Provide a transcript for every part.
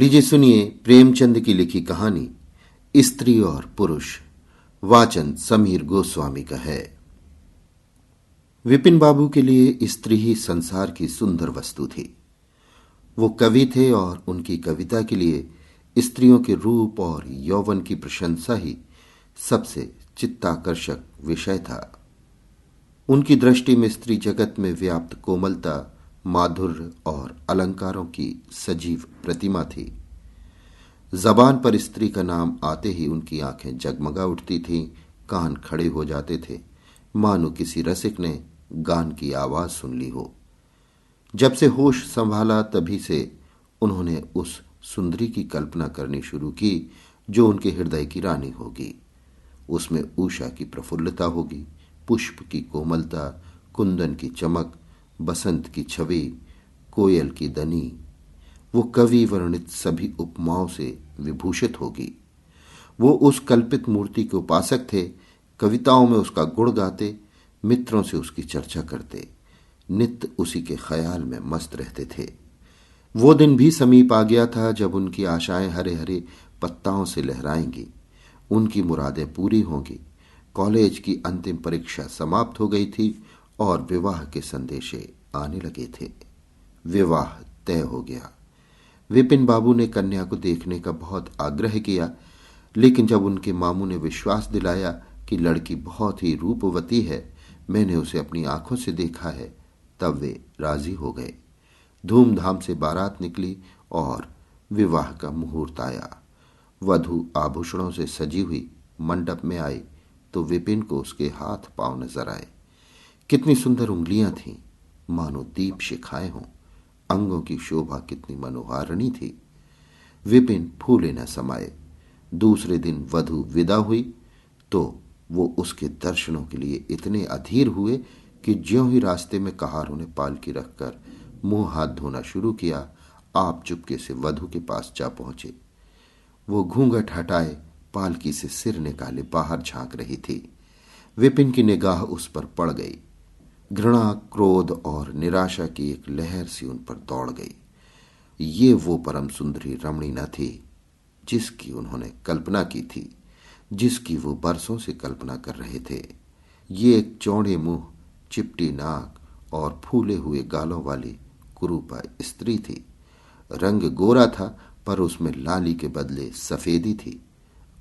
लीजिए सुनिए प्रेमचंद की लिखी कहानी स्त्री और पुरुष। वाचन समीर गोस्वामी का है। विपिन बाबू के लिए स्त्री ही संसार की सुंदर वस्तु थी। वो कवि थे और उनकी कविता के लिए स्त्रियों के रूप और यौवन की प्रशंसा ही सबसे चित्ताकर्षक विषय था। उनकी दृष्टि में स्त्री जगत में व्याप्त कोमलता, माधुर्य और अलंकारों की सजीव प्रतिमा थी। जबान पर स्त्री का नाम आते ही उनकी आंखें जगमगा उठती थीं, कान खड़े हो जाते थे, मानो किसी रसिक ने गान की आवाज सुन ली हो। जब से होश संभाला तभी से उन्होंने उस सुंदरी की कल्पना करनी शुरू की जो उनके हृदय की रानी होगी। उसमें उषा की प्रफुल्लता होगी, पुष्प की कोमलता, कुंदन की चमक, बसंत की छवि, कोयल की दनी। वो कवि वर्णित सभी उपमाओं से विभूषित होगी। वो उस कल्पित मूर्ति के उपासक थे। कविताओं में उसका गुण गाते, मित्रों से उसकी चर्चा करते, नित्य उसी के ख्याल में मस्त रहते थे। वो दिन भी समीप आ गया था जब उनकी आशाएं हरे हरे पत्ताओं से लहराएंगी, उनकी मुरादें पूरी होंगी। कॉलेज की अंतिम परीक्षा समाप्त हो गई थी और विवाह के संदेशे आने लगे थे। विवाह तय हो गया। विपिन बाबू ने कन्या को देखने का बहुत आग्रह किया, लेकिन जब उनके मामू ने विश्वास दिलाया कि लड़की बहुत ही रूपवती है, मैंने उसे अपनी आंखों से देखा है, तब वे राजी हो गए। धूमधाम से बारात निकली और विवाह का मुहूर्त आया। वधू आभूषणों से सजी हुई मंडप में आई तो विपिन को उसके हाथ पांव नजर आए। कितनी सुंदर उंगलियां थीं, मानो दीप शिखाएं हों। अंगों की शोभा कितनी मनोहारिणी थी। विपिन फूले न समाये। दूसरे दिन वधू विदा हुई तो वो उसके दर्शनों के लिए इतने अधीर हुए कि ज्यों ही रास्ते में कहारों ने पालकी रखकर मुंह हाथ धोना शुरू किया, आप चुपके से वधू के पास जा पहुंचे। वो घूंघट हटाए पालकी से सिर निकाले बाहर झांक रही थी। विपिन की निगाह उस पर पड़ गई। घृणा, क्रोध और निराशा की एक लहर सी उन पर दौड़ गई। ये वो परम सुंदरी रमणी न थी जिसकी उन्होंने कल्पना की थी, जिसकी वो बरसों से कल्पना कर रहे थे। ये एक चौड़े मुंह, चिपटी नाक और फूले हुए गालों वाली कुरूपा स्त्री थी। रंग गोरा था पर उसमें लाली के बदले सफेदी थी।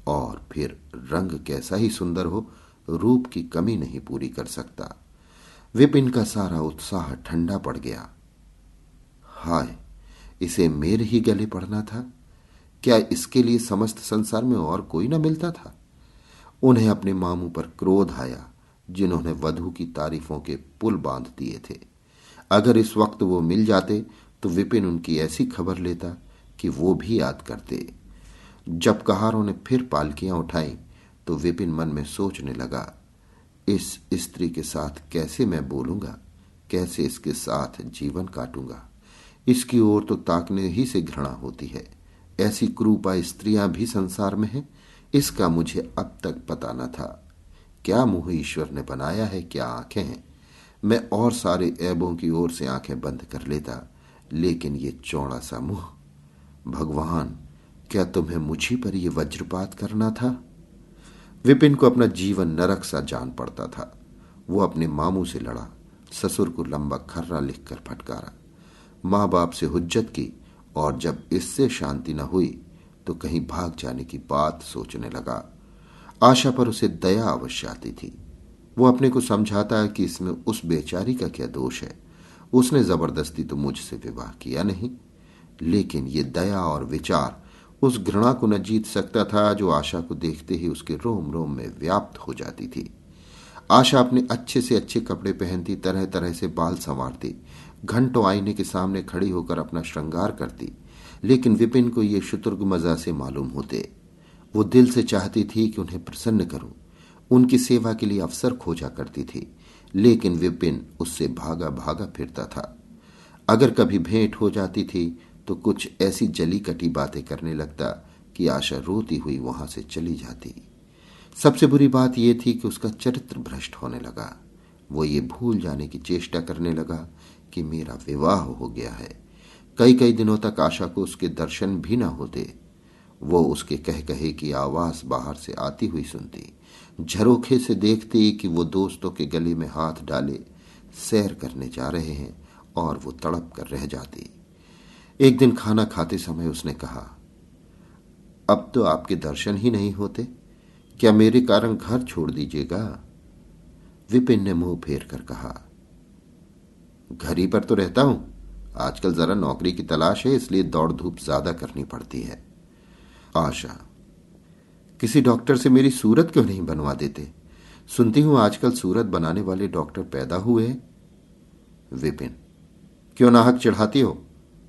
और फिर रंग कैसा ही सुंदर हो, रूप की कमी नहीं पूरी कर सकता। विपिन का सारा उत्साह ठंडा पड़ गया। हाय, इसे मेरे ही गले पड़ना था। क्या इसके लिए समस्त संसार में और कोई न मिलता था? उन्हें अपने मामू पर क्रोध आया जिन्होंने वधू की तारीफों के पुल बांध दिए थे। अगर इस वक्त वो मिल जाते तो विपिन उनकी ऐसी खबर लेता कि वो भी याद करते। जब कहारों ने फिर पालकियां उठाई तो विपिन मन में सोचने लगा, इस स्त्री के साथ कैसे मैं बोलूंगा, कैसे इसके साथ जीवन काटूंगा। इसकी ओर तो ताकने ही से घृणा होती है। ऐसी क्रूपा स्त्रियां भी संसार में हैं, इसका मुझे अब तक पता न था। क्या मुंह ईश्वर ने बनाया है, क्या आंखें हैं। मैं और सारे ऐबों की ओर से आंखें बंद कर लेता, लेकिन ये चौड़ा सा मुंह। भगवान, क्या तुम्हें मुझी पर यह वज्रपात करना था? विपिन को अपना जीवन नरक सा जान पड़ता था। वो अपने मामू से लड़ा, ससुर को लंबा खर्रा लिखकर फटकारा, माँ बाप से हुज्जत की, और जब इससे शांति न हुई तो कहीं भाग जाने की बात सोचने लगा। आशा पर उसे दया अवश्य आती थी। वो अपने को समझाता है कि इसमें उस बेचारी का क्या दोष है, उसने जबरदस्ती तो मुझसे विवाह किया नहीं। लेकिन ये दया और विचार उस घृणा को न जीत सकता था जो आशा को देखते ही उसके रोम रोम में व्याप्त हो जाती थी। आशा अपने अच्छे से अच्छे कपड़े पहनती, तरह तरह से बाल संवारती, घंटों आईने के सामने खड़ी होकर अपना श्रृंगार करती, लेकिन विपिन को ये शुतुर्ग मजा से मालूम होते। वो दिल से चाहती थी कि उन्हें प्रसन्न करूं, उनकी सेवा के लिए अवसर खोजा करती थी, लेकिन विपिन उससे भागा भागा फिरता था। अगर कभी भेंट हो जाती थी तो कुछ ऐसी जली कटी बातें करने लगता कि आशा रोती हुई वहां से चली जाती। सबसे बुरी बात यह थी कि उसका चरित्र भ्रष्ट होने लगा। वो ये भूल जाने की चेष्टा करने लगा कि मेरा विवाह हो गया है। कई कई दिनों तक आशा को उसके दर्शन भी न होते। वो उसके कह कहे की आवाज बाहर से आती हुई सुनती, झरोखे से देखती कि वो दोस्तों के गले में हाथ डाले सैर करने जा रहे हैं और वो तड़प कर रह जाती। एक दिन खाना खाते समय उसने कहा, अब तो आपके दर्शन ही नहीं होते, क्या मेरे कारण घर छोड़ दीजिएगा? विपिन ने मुंह फेर कर कहा, घर ही पर तो रहता हूं, आजकल जरा नौकरी की तलाश है, इसलिए दौड़ धूप ज्यादा करनी पड़ती है। आशा, किसी डॉक्टर से मेरी सूरत क्यों नहीं बनवा देते? सुनती हूं आजकल सूरत बनाने वाले डॉक्टर पैदा हुए हैं। विपिन, क्यों नाहक चढ़ाती हो?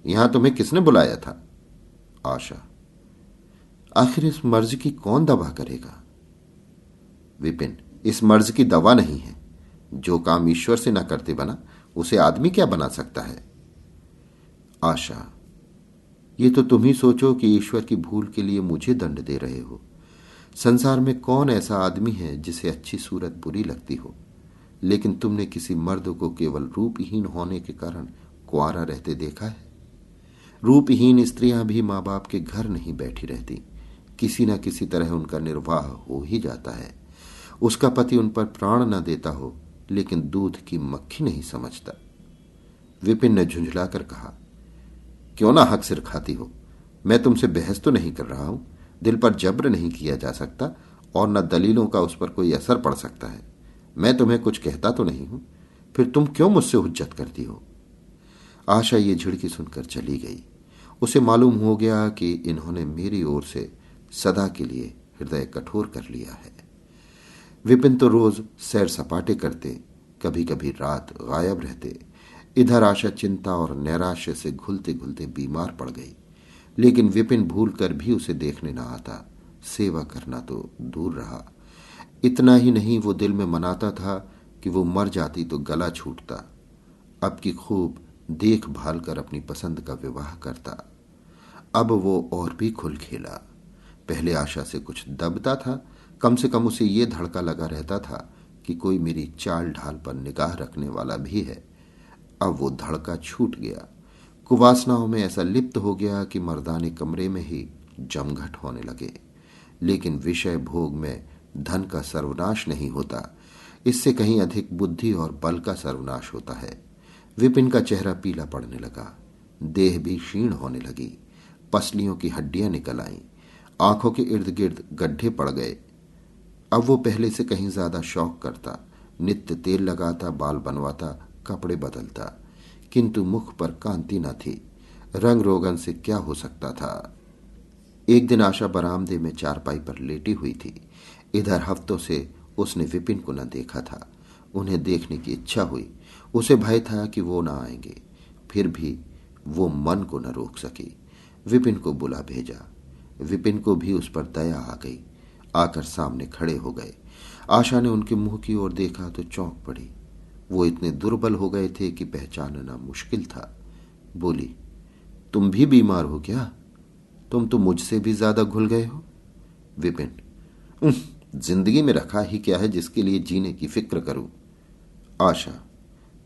यहां तुम्हें किसने बुलाया था? आशा, आखिर इस मर्ज की कौन दवा करेगा? विपिन, इस मर्ज की दवा नहीं है, जो काम ईश्वर से न करते बना उसे आदमी क्या बना सकता है? आशा, ये तो तुम ही सोचो कि ईश्वर की भूल के लिए मुझे दंड दे रहे हो। संसार में कौन ऐसा आदमी है जिसे अच्छी सूरत बुरी लगती हो, लेकिन तुमने किसी मर्द को केवल रूपहीन होने के कारण कुंवारा रहते देखा है? रूपहीन स्त्रियां भी मां बाप के घर नहीं बैठी रहती, किसी न किसी तरह उनका निर्वाह हो ही जाता है। उसका पति उन पर प्राण न देता हो, लेकिन दूध की मक्खी नहीं समझता। विपिन ने झुंझलाकर कहा, क्यों ना हक सिर खाती हो? मैं तुमसे बहस तो नहीं कर रहा हूं, दिल पर जब्र नहीं किया जा सकता और न दलीलों का उस पर कोई असर पड़ सकता है। मैं तुम्हें कुछ कहता तो नहीं हूं, फिर तुम क्यों मुझसे हुज्जत करती हो? आशा ये झिड़की सुनकर चली गई। उसे मालूम हो गया कि इन्होंने मेरी ओर से सदा के लिए हृदय कठोर कर लिया है। विपिन तो रोज सैर सपाटे करते, कभी कभी रात गायब रहते। इधर आशा चिंता और नैराश्य से घुलते घुलते बीमार पड़ गई, लेकिन विपिन भूल कर भी उसे देखने न आता, सेवा करना तो दूर रहा। इतना ही नहीं, वो दिल में मनाता था कि वो मर जाती तो गला छूटता, अब की खूब देखभाल कर अपनी पसंद का विवाह करता। अब वो और भी खुल खेला। पहले आशा से कुछ दबता था, कम से कम उसे ये धड़का लगा रहता था कि कोई मेरी चाल ढाल पर निगाह रखने वाला भी है। अब वो धड़का छूट गया। कुवासनाओं में ऐसा लिप्त हो गया कि मर्दाने कमरे में ही जमघट होने लगे। लेकिन विषय भोग में धन का सर्वनाश नहीं होता, इससे कहीं अधिक बुद्धि और बल का सर्वनाश होता है। विपिन का चेहरा पीला पड़ने लगा, देह भी क्षीण होने लगी, पसलियों की हड्डियां निकल आईं, आंखों के इर्द गिर्द गड्ढे पड़ गए। अब वो पहले से कहीं ज्यादा शौक करता, नित्य तेल लगाता, बाल बनवाता, कपड़े बदलता, किंतु मुख पर कांति न थी। रंग रोगन से क्या हो सकता था? एक दिन आशा बरामदे में चारपाई पर लेटी हुई थी। इधर हफ्तों से उसने विपिन को न देखा था। उन्हें देखने की इच्छा हुई। उसे भय था कि वो न आएंगे, फिर भी वो मन को न रोक सकी। विपिन को बुला भेजा। विपिन को भी उस पर दया आ गई। आकर सामने खड़े हो गए। आशा ने उनके मुंह की ओर देखा तो चौंक पड़ी। वो इतने दुर्बल हो गए थे कि पहचानना मुश्किल था। बोली, तुम भी बीमार हो क्या? तुम तो मुझसे भी ज्यादा घुल गए हो। विपिन, जिंदगी में रखा ही क्या है जिसके लिए जीने की फिक्र करूं? आशा,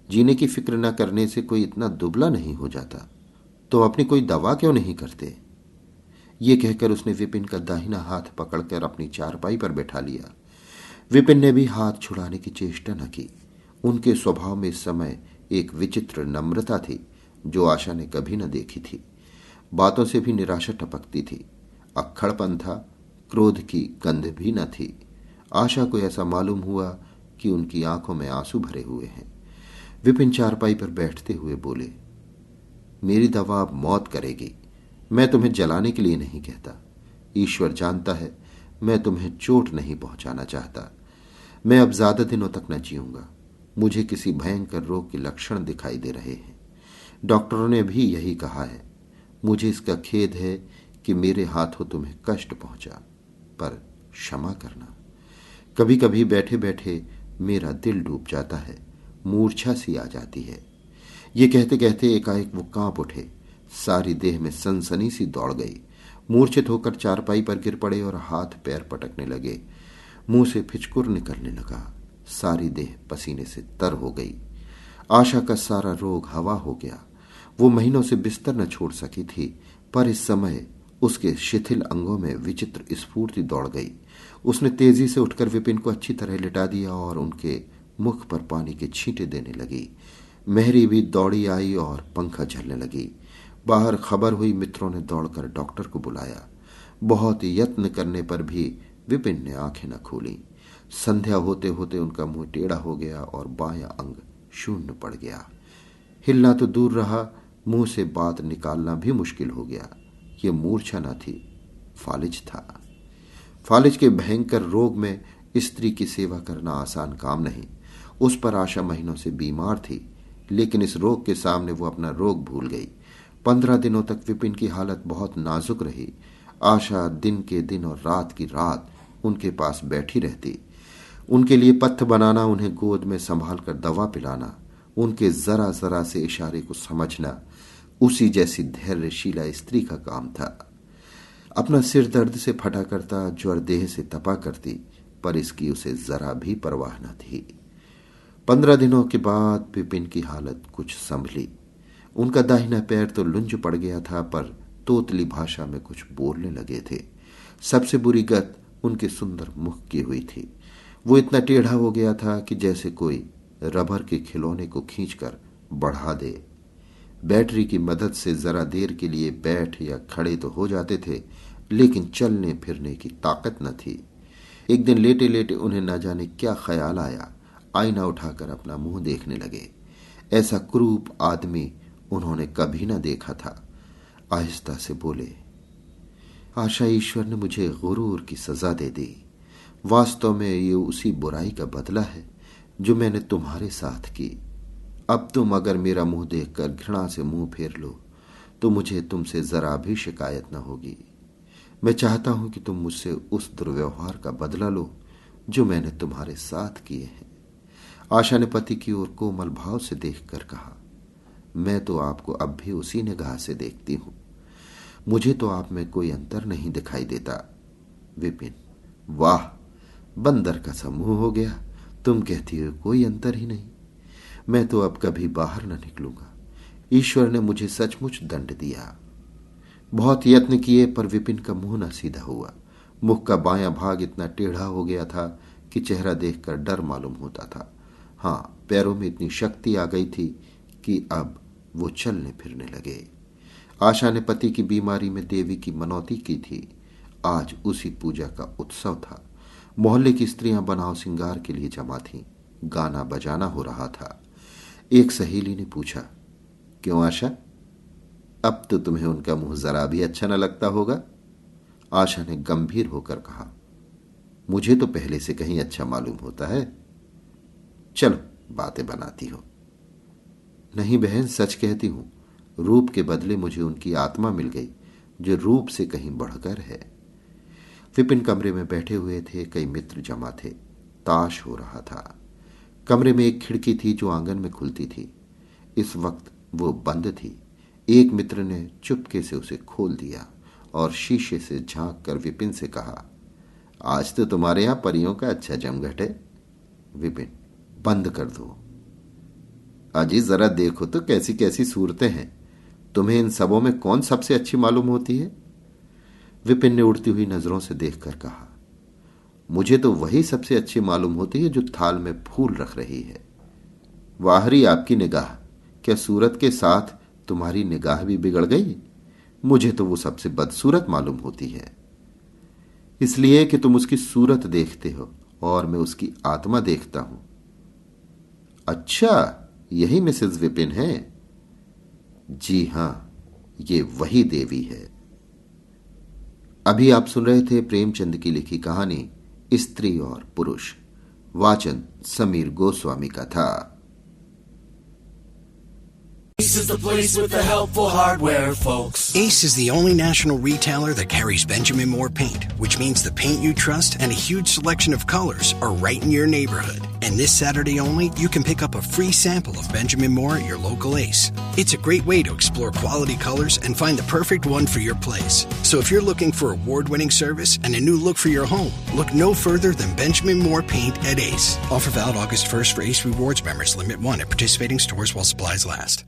जीने की फिक्र न करने से कोई इतना दुबला नहीं हो जाता, तो अपनी कोई दवा क्यों नहीं करते? ये कहकर उसने विपिन का दाहिना हाथ पकड़कर अपनी चारपाई पर बैठा लिया। विपिन ने भी हाथ छुड़ाने की चेष्टा न की। उनके स्वभाव में इस समय एक विचित्र नम्रता थी जो आशा ने कभी न देखी थी। बातों से भी निराशा टपकती थी, अक्खड़पन था, क्रोध की गंध भी न थी। आशा को ऐसा मालूम हुआ कि उनकी आंखों में आंसू भरे हुए हैं। विपिन चारपाई पर बैठते हुए बोले, मेरी दवा अब मौत करेगी। मैं तुम्हें जलाने के लिए नहीं कहता। ईश्वर जानता है मैं तुम्हें चोट नहीं पहुंचाना चाहता। मैं अब ज्यादा दिनों तक न जीऊंगा। मुझे किसी भयंकर रोग के लक्षण दिखाई दे रहे हैं। डॉक्टरों ने भी यही कहा है। मुझे इसका खेद है कि मेरे हाथों तुम्हें कष्ट पहुंचा, पर क्षमा करना। कभी कभी बैठे बैठे मेरा दिल डूब जाता है, मूर्छा सी आ जाती है। ये कहते कहते एकाएक वो कांप उठे। सारी देह में सनसनी सी दौड़ गई। मूर्छित होकर चारपाई पर गिर पड़े और हाथ पैर पटकने लगे। मुंह से फिचकुर निकलने लगा। सारी देह पसीने से तर हो गई। आशा का सारा रोग हवा हो गया। वो महीनों से बिस्तर न छोड़ सकी थी, पर इस समय उसके शिथिल अंगों में विचित्र स्फूर्ति दौड़ गई। उसने तेजी से उठकर विपिन को अच्छी तरह लिटा दिया और उनके मुख पर पानी के छींटे देने लगी। मेहरी भी दौड़ी आई और पंखा झलने लगी। बाहर खबर हुई, मित्रों ने दौड़कर डॉक्टर को बुलाया। बहुत यत्न करने पर भी विपिन ने आंखें न खोली। संध्या होते होते उनका मुंह टेढ़ा हो गया और बायां अंग शून्य पड़ गया। हिलना तो दूर रहा, मुंह से बात निकालना भी मुश्किल हो गया। ये मूर्छा न थी, फालिज था। फालिज के भयंकर रोग में स्त्री की सेवा करना आसान काम नहीं। उस पर आशा महीनों से बीमार थी, लेकिन इस रोग के सामने वो अपना रोग भूल गई। 15 दिनों तक विपिन की हालत बहुत नाजुक रही। आशा दिन के दिन और रात की रात उनके पास बैठी रहती। उनके लिए पथ्य बनाना, उन्हें गोद में संभाल कर दवा पिलाना, उनके जरा जरा से इशारे को समझना उसी जैसी धैर्यशीला स्त्री का काम था। अपना सिर दर्द से फटा करता, ज्वर देह से तपा करती, पर इसकी उसे जरा भी परवाह न थी। 15 दिनों के बाद विपिन की हालत कुछ संभली। उनका दाहिना पैर तो लुंज पड़ गया था, पर तोतली भाषा में कुछ बोलने लगे थे। सबसे बुरी गत उनके सुंदर मुख की हुई थी। वो इतना टेढ़ा हो गया था कि जैसे कोई रबर के खिलौने को खींचकर बढ़ा दे। बैटरी की मदद से जरा देर के लिए बैठ या खड़े तो हो जाते थे, लेकिन चलने फिरने की ताकत न थी। एक दिन लेटे लेटे उन्हें न जाने क्या ख्याल आया, आईना उठाकर अपना मुंह देखने लगे। ऐसा क्रूप आदमी उन्होंने कभी न देखा था। आहिस्ता से बोले, आशा, ईश्वर ने मुझे गुरूर की सजा दे दी। वास्तव में ये उसी बुराई का बदला है जो मैंने तुम्हारे साथ की। अब तुम अगर मेरा मुंह देखकर घृणा से मुंह फेर लो तो मुझे तुमसे जरा भी शिकायत न होगी। मैं चाहता हूं कि तुम मुझसे उस दुर्व्यवहार का बदला लो जो मैंने तुम्हारे साथ किए हैं। आशा ने पति की ओर कोमल भाव से देखकर कहा, मैं तो आपको अब भी उसी निगाह से देखती हूं। मुझे तो आप में कोई अंतर नहीं दिखाई देता। विपिन, वाह, बंदर का समूह हो गया। तुम कहती हो कोई अंतर ही नहीं। मैं तो अब कभी बाहर न निकलूंगा। ईश्वर ने मुझे सचमुच दंड दिया। बहुत यत्न किए, पर विपिन का मुंह न सीधा हुआ। मुख का बायां भाग इतना टेढ़ा हो गया था कि चेहरा देखकर डर मालूम होता था। हाँ, पैरों में इतनी शक्ति आ गई थी कि अब वो चलने फिरने लगे। आशा ने पति की बीमारी में देवी की मनौती की थी। आज उसी पूजा का उत्सव था। मोहल्ले की स्त्रियां बनाव सिंगार के लिए जमा थीं। गाना बजाना हो रहा था। एक सहेली ने पूछा, क्यों आशा, अब तो तुम्हें उनका मुंह जरा भी अच्छा न लगता होगा? आशा ने गंभीर होकर कहा, मुझे तो पहले से कहीं अच्छा मालूम होता है। चलो, बातें बनाती हो। नहीं बहन, सच कहती हूं। रूप के बदले मुझे उनकी आत्मा मिल गई, जो रूप से कहीं बढ़कर है। विपिन कमरे में बैठे हुए थे। कई मित्र जमा थे। ताश हो रहा था। कमरे में एक खिड़की थी जो आंगन में खुलती थी। इस वक्त वो बंद थी। एक मित्र ने चुपके से उसे खोल दिया और शीशे से झांक कर विपिन से कहा, आज तो तुम्हारे यहां परियों का अच्छा जमघट है। विपिन, बंद कर दो। अजी, जरा देखो तो कैसी कैसी सूरतें हैं। तुम्हें इन सबों में कौन सबसे अच्छी मालूम होती है? विपिन ने उड़ती हुई नजरों से देखकर कहा, मुझे तो वही सबसे अच्छी मालूम होती है जो थाल में फूल रख रही है। वाहरी आपकी निगाह, क्या सूरत के साथ तुम्हारी निगाह भी बिगड़ गई? मुझे तो वो सबसे बदसूरत मालूम होती है। इसलिए कि तुम उसकी सूरत देखते हो और मैं उसकी आत्मा देखता हूं। अच्छा, यही मिसेस विपिन है? जी हां, ये वही देवी है। अभी आप सुन रहे थे प्रेमचंद की लिखी कहानी स्त्री और पुरुष। वाचन समीर गोस्वामी का था। Ace is the place with the helpful hardware, folks. Ace is the only national retailer that carries Benjamin Moore paint, which means the paint you trust and a huge selection of colors are right in your neighborhood. And this Saturday only, you can pick up a free sample of Benjamin Moore at your local Ace. It's a great way to explore quality colors and find the perfect one for your place. So if you're looking for award-winning service and a new look for your home, look no further than Benjamin Moore paint at Ace. Offer valid August 1st for Ace Rewards members. Limit 1 at participating stores while supplies last.